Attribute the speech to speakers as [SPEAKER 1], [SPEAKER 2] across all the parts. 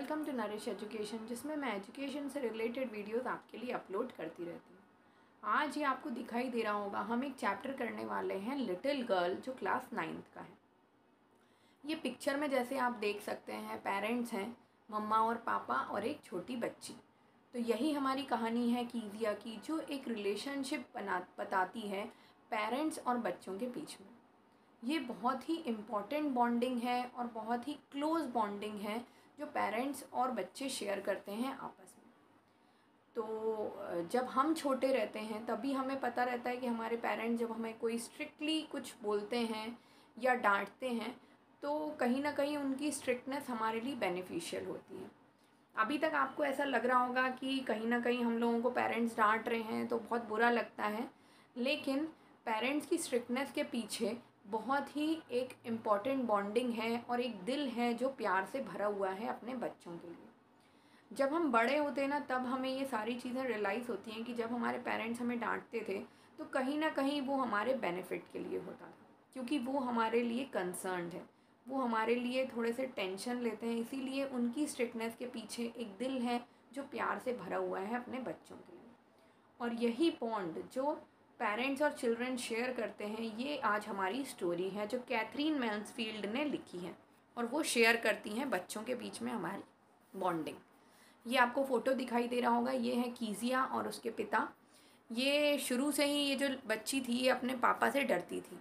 [SPEAKER 1] Welcome to nourish education, जिसमें मैं education से रिलेटेड वीडियोस आपके लिए अपलोड करती रहती हूँ। आज ये आपको दिखाई दे रहा होगा, हम एक चैप्टर करने वाले हैं लिटिल गर्ल, जो क्लास 9th का है। ये पिक्चर में जैसे आप देख सकते हैं, पेरेंट्स हैं, मम्मा और पापा और एक छोटी बच्ची। तो यही हमारी कहानी है कीजिया की, जो एक रिलेशनशिप बताती है पेरेंट्स और बच्चों के बीच में। ये बहुत ही इम्पॉर्टेंट बॉन्डिंग है और बहुत ही क्लोज़ बॉन्डिंग है जो पेरेंट्स और बच्चे शेयर करते हैं आपस में। तो जब हम छोटे रहते हैं तभी हमें पता रहता है कि हमारे पेरेंट्स जब हमें कोई स्ट्रिक्टली कुछ बोलते हैं या डांटते हैं तो कहीं ना कहीं उनकी स्ट्रिक्टनेस हमारे लिए बेनिफिशियल होती है। अभी तक आपको ऐसा लग रहा होगा कि कहीं ना कहीं हम लोगों को पेरेंट्स डांट रहे हैं तो बहुत बुरा लगता है, लेकिन पेरेंट्स की स्ट्रिक्टनेस के पीछे बहुत ही एक इम्पॉर्टेंट बॉन्डिंग है और एक दिल है जो प्यार से भरा हुआ है अपने बच्चों के लिए। जब हम बड़े होते हैं ना, तब हमें ये सारी चीज़ें रियलाइज़ होती हैं कि जब हमारे पेरेंट्स हमें डांटते थे तो कहीं ना कहीं वो हमारे बेनिफिट के लिए होता था, क्योंकि वो हमारे लिए कंसर्न्ड है, वो हमारे लिए थोड़े से टेंशन लेते हैं। इसीलिए उनकी स्ट्रिक्टनेस के पीछे एक दिल है जो प्यार से भरा हुआ है अपने बच्चों के लिए। और यही बॉन्ड जो पेरेंट्स और चिल्ड्रन शेयर करते हैं, ये आज हमारी स्टोरी है जो कैथरीन मैन्सफील्ड ने लिखी है, और वो शेयर करती हैं बच्चों के बीच में हमारी बॉन्डिंग। ये आपको फ़ोटो दिखाई दे रहा होगा, ये है कीजिया और उसके पिता। ये शुरू से ही ये जो बच्ची थी ये अपने पापा से डरती थी।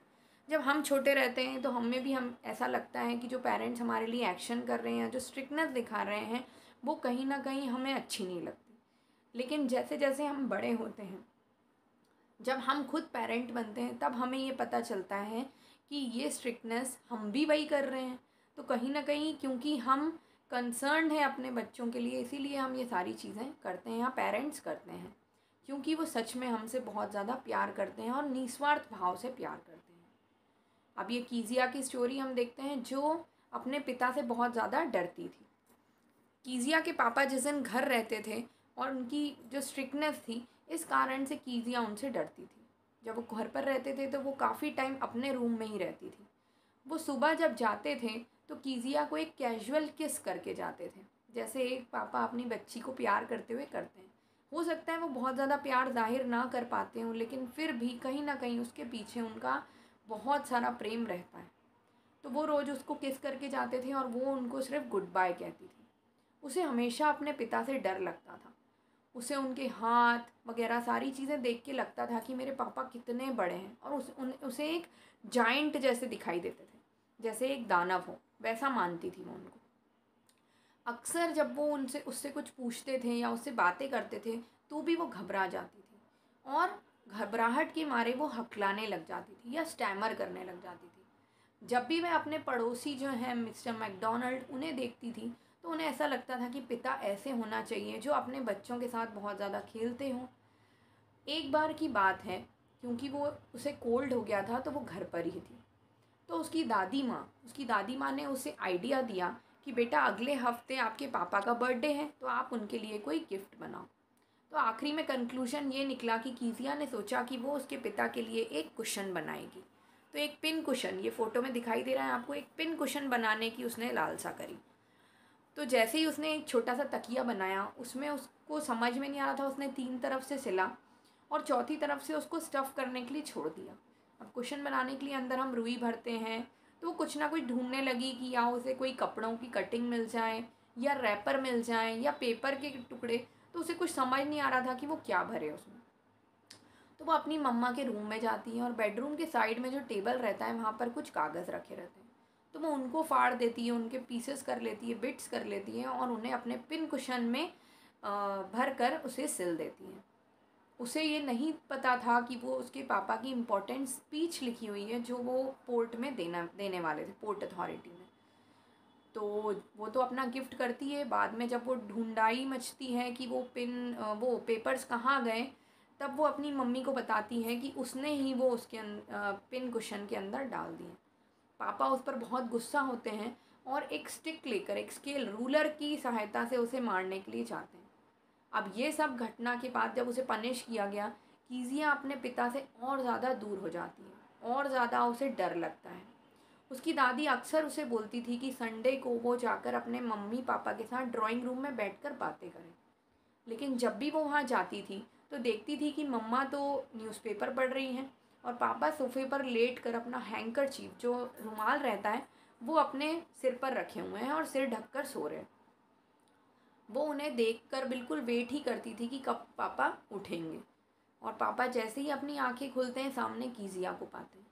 [SPEAKER 1] जब हम छोटे रहते हैं तो हमें भी हम ऐसा लगता है कि जो पेरेंट्स हमारे लिए एक्शन कर रहे हैं, जो स्ट्रिक्टनेस दिखा रहे हैं, वो कहीं ना कहीं हमें अच्छी नहीं लगती। लेकिन जैसे जैसे हम बड़े होते हैं, जब हम खुद पेरेंट बनते हैं, तब हमें ये पता चलता है कि ये स्ट्रिक्टनेस हम भी वही कर रहे हैं। तो कहीं ना कहीं क्योंकि हम कंसर्न्ड हैं अपने बच्चों के लिए, इसीलिए हम ये सारी चीज़ें करते हैं या पेरेंट्स करते हैं, क्योंकि वो सच में हमसे बहुत ज़्यादा प्यार करते हैं और निस्वार्थ भाव से प्यार करते हैं। अब ये कीजिया की स्टोरी हम देखते हैं, जो अपने पिता से बहुत ज़्यादा डरती थी। कीजिया के पापा जिस दिन घर रहते थे और उनकी जो स्ट्रिक्टनेस थी, इस कारण से कीजिया उनसे डरती थी। जब वो घर पर रहते थे तो वो काफ़ी टाइम अपने रूम में ही रहती थी। वो सुबह जब जाते थे तो कीजिया को एक कैजुअल किस करके जाते थे, जैसे एक पापा अपनी बच्ची को प्यार करते हुए करते हैं। हो सकता है वो बहुत ज़्यादा प्यार जाहिर ना कर पाते हों, लेकिन फिर भी कहीं ना कहीं उसके पीछे उनका बहुत सारा प्रेम रहता है। तो वो रोज़ उसको किस करके जाते थे और वो उनको सिर्फ गुड बाय कहती थी। उसे हमेशा अपने पिता से डर लगता था। उसे उनके हाथ वगैरह सारी चीज़ें देख के लगता था कि मेरे पापा कितने बड़े हैं, और उसे एक जाइंट जैसे दिखाई देते थे, जैसे एक दानव हो, वैसा मानती थी वो उनको। अक्सर जब वो उनसे उससे कुछ पूछते थे या उससे बातें करते थे तो भी वो घबरा जाती थी, और घबराहट के मारे वो हकलाने लग जाती थी या स्टैमर करने लग जाती थी। जब भी वह अपने पड़ोसी जो हैं मिस्टर मैकडोनल्ड, उन्हें देखती थी तो उन्हें ऐसा लगता था कि पिता ऐसे होना चाहिए जो अपने बच्चों के साथ बहुत ज़्यादा खेलते हों। एक बार की बात है, क्योंकि वो उसे कोल्ड हो गया था तो वो घर पर ही थी। तो उसकी दादी माँ ने उसे आइडिया दिया कि बेटा, अगले हफ्ते आपके पापा का बर्थडे है तो आप उनके लिए कोई गिफ्ट बनाओ। तो आखिरी में कंक्लूजन ये निकला कि कीजिया ने सोचा कि वो उसके पिता के लिए एक कुशन बनाएगी। तो एक पिन कुशन, ये फ़ोटो में दिखाई दे रहा है आपको, एक पिन कुशन बनाने की उसने लालसा करी। तो जैसे ही उसने एक छोटा सा तकिया बनाया, उसमें उसको समझ में नहीं आ रहा था, उसने 3 तरफ से सिला और चौथी तरफ से उसको स्टफ़ करने के लिए छोड़ दिया। अब कुशन बनाने के लिए अंदर हम रुई भरते हैं, तो वो कुछ ना कुछ ढूंढने लगी कि या उसे कोई कपड़ों की कटिंग मिल जाए या रैपर मिल जाए या पेपर के टुकड़े। तो उसे कुछ समझ नहीं आ रहा था कि वो क्या भरे उसमें। तो वो अपनी मम्मा के रूम में जाती है और बेडरूम के साइड में जो टेबल रहता है वहाँ पर कुछ कागज़ रखे रहते हैं। तो वो उनको फाड़ देती है, उनके पीसेस कर लेती है, बिट्स कर लेती है और उन्हें अपने पिन कुशन में भर कर उसे सिल देती है। उसे ये नहीं पता था कि वो उसके पापा की इम्पोर्टेंट स्पीच लिखी हुई है जो वो पोर्ट में देने वाले थे, पोर्ट अथॉरिटी में। तो वो तो अपना गिफ्ट करती है। बाद में जब वो ढूंढाई मचती है कि वो पेपर्स कहाँ गए, तब वो अपनी मम्मी को बताती है कि उसने ही वो उसके पिन कुशन के अंदर डाल दिए। पापा उस पर बहुत गुस्सा होते हैं और एक स्टिक लेकर, एक स्केल रूलर की सहायता से उसे मारने के लिए जाते हैं। अब ये सब घटना के बाद जब उसे पनिश किया गया, कीजिया अपने पिता से और ज़्यादा दूर हो जाती है और ज़्यादा उसे डर लगता है। उसकी दादी अक्सर उसे बोलती थी कि संडे को वो जाकर अपने मम्मी पापा के साथ ड्राइंग रूम में बैठकर बातें करे। लेकिन जब भी वो वहाँ जाती थी तो देखती थी कि मम्मा तो न्यूज़पेपर पढ़ रही हैं और पापा सोफ़े पर लेट कर अपना हैंकरचीफ जो रुमाल रहता है वो अपने सिर पर रखे हुए हैं और सिर ढककर सो रहे हैं। वो उन्हें देखकर बिल्कुल वेट ही करती थी कि कब पापा उठेंगे। और पापा जैसे ही अपनी आंखें खोलते हैं सामने कीजिया को पाते हैं।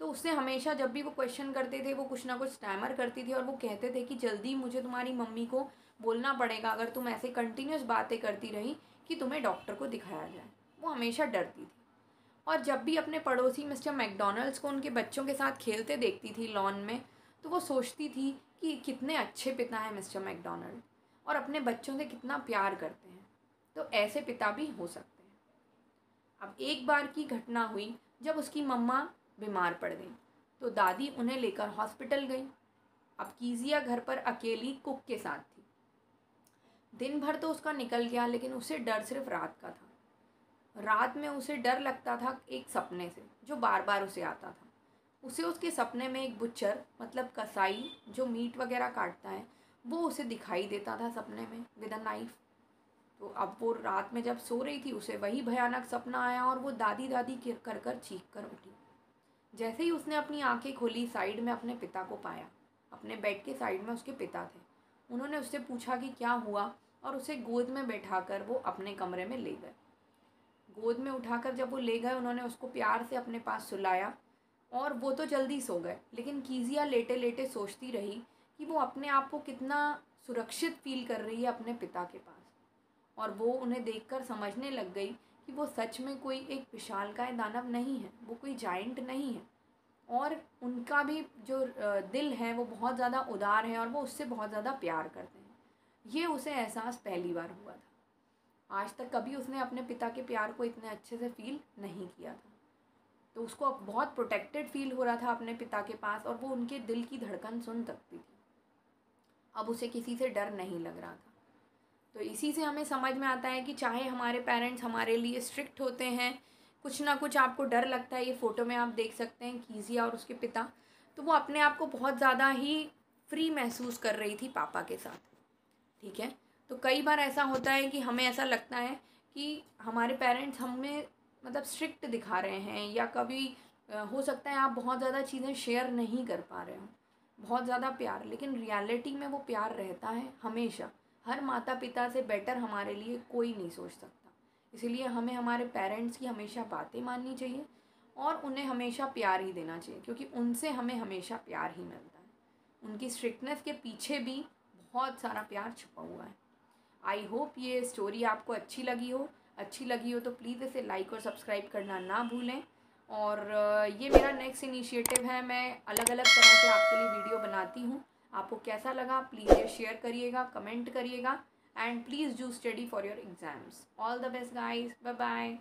[SPEAKER 1] तो उससे हमेशा जब भी वो क्वेश्चन करते थे वो कुछ ना कुछ स्टैमर करती थी और वो कहते थे कि जल्दी मुझे तुम्हारी मम्मी को बोलना पड़ेगा अगर तुम ऐसे कंटिन्यूस बातें करती रही कि तुम्हें डॉक्टर को दिखाया जाए। वो हमेशा डरती थी। और जब भी अपने पड़ोसी मिस्टर मैकडॉनल्ड्स को उनके बच्चों के साथ खेलते देखती थी लॉन में तो वो सोचती थी कि कितने अच्छे पिता हैं मिस्टर मैकडॉनल्ड और अपने बच्चों से कितना प्यार करते हैं। तो ऐसे पिता भी हो सकते हैं। अब एक बार की घटना हुई जब उसकी मम्मा बीमार पड़ गई तो दादी उन्हें लेकर हॉस्पिटल गई। अब कीजिया घर पर अकेली कुक के साथ थी। दिन भर तो उसका निकल गया लेकिन उसे डर सिर्फ रात का था। रात में उसे डर लगता था एक सपने से जो बार बार उसे आता था। उसे उसके सपने में एक बुच्चर मतलब कसाई जो मीट वगैरह काटता है वो उसे दिखाई देता था सपने में विद अ नाइफ। तो अब वो रात में जब सो रही थी उसे वही भयानक सपना आया और वो दादी दादी कर कर चीख कर उठी। जैसे ही उसने अपनी आंखें खोली साइड में अपने पिता को पाया। अपने बेड के साइड में उसके पिता थे। उन्होंने उससे पूछा कि क्या हुआ और उसे गोद में बैठाकर वो अपने कमरे में ले गए। गोद में उठाकर जब वो ले गए उन्होंने उसको प्यार से अपने पास सुलाया और वो तो जल्दी सो गए। लेकिन कीजिया लेटे लेटे सोचती रही कि वो अपने आप को कितना सुरक्षित फील कर रही है अपने पिता के पास। और वो उन्हें देखकर समझने लग गई कि वो सच में कोई एक विशालकाय दानव नहीं है, वो कोई जाइंट नहीं है और उनका भी जो दिल है वो बहुत ज़्यादा उदार है और वो उससे बहुत ज़्यादा प्यार करते हैं। ये उसे एहसास पहली बार हुआ था। आज तक कभी उसने अपने पिता के प्यार को इतने अच्छे से फील नहीं किया था। तो उसको अब बहुत प्रोटेक्टेड फील हो रहा था अपने पिता के पास और वो उनके दिल की धड़कन सुन सकती थी। अब उसे किसी से डर नहीं लग रहा था। तो इसी से हमें समझ में आता है कि चाहे हमारे पेरेंट्स हमारे लिए स्ट्रिक्ट होते हैं, कुछ ना कुछ आपको डर लगता है। ये फ़ोटो में आप देख सकते हैं कीजिया और उसके पिता, तो वो अपने आप को बहुत ज़्यादा ही फ्री महसूस कर रही थी पापा के साथ। ठीक है, तो कई बार ऐसा होता है कि हमें ऐसा लगता है कि हमारे पेरेंट्स हमें मतलब स्ट्रिक्ट दिखा रहे हैं या कभी हो सकता है आप बहुत ज़्यादा चीज़ें शेयर नहीं कर पा रहे हो, बहुत ज़्यादा प्यार, लेकिन रियलिटी में वो प्यार रहता है हमेशा। हर माता पिता से बेटर हमारे लिए कोई नहीं सोच सकता। इसीलिए हमें हमारे पेरेंट्स की हमेशा बातें माननी चाहिए और उन्हें हमेशा प्यार ही देना चाहिए क्योंकि उनसे हमें हमेशा प्यार ही मिलता है। उनकी स्ट्रिक्टनेस के पीछे भी बहुत सारा प्यार छुपा हुआ है। आई होप ये स्टोरी आपको अच्छी लगी हो तो प्लीज़ इसे लाइक और सब्सक्राइब करना ना भूलें। और ये मेरा नेक्स्ट इनिशिएटिव है, मैं अलग अलग तरह से आपके लिए वीडियो बनाती हूँ। आपको कैसा लगा प्लीज़ ये शेयर करिएगा, कमेंट करिएगा and please do study for your exams. All the best guys, bye bye.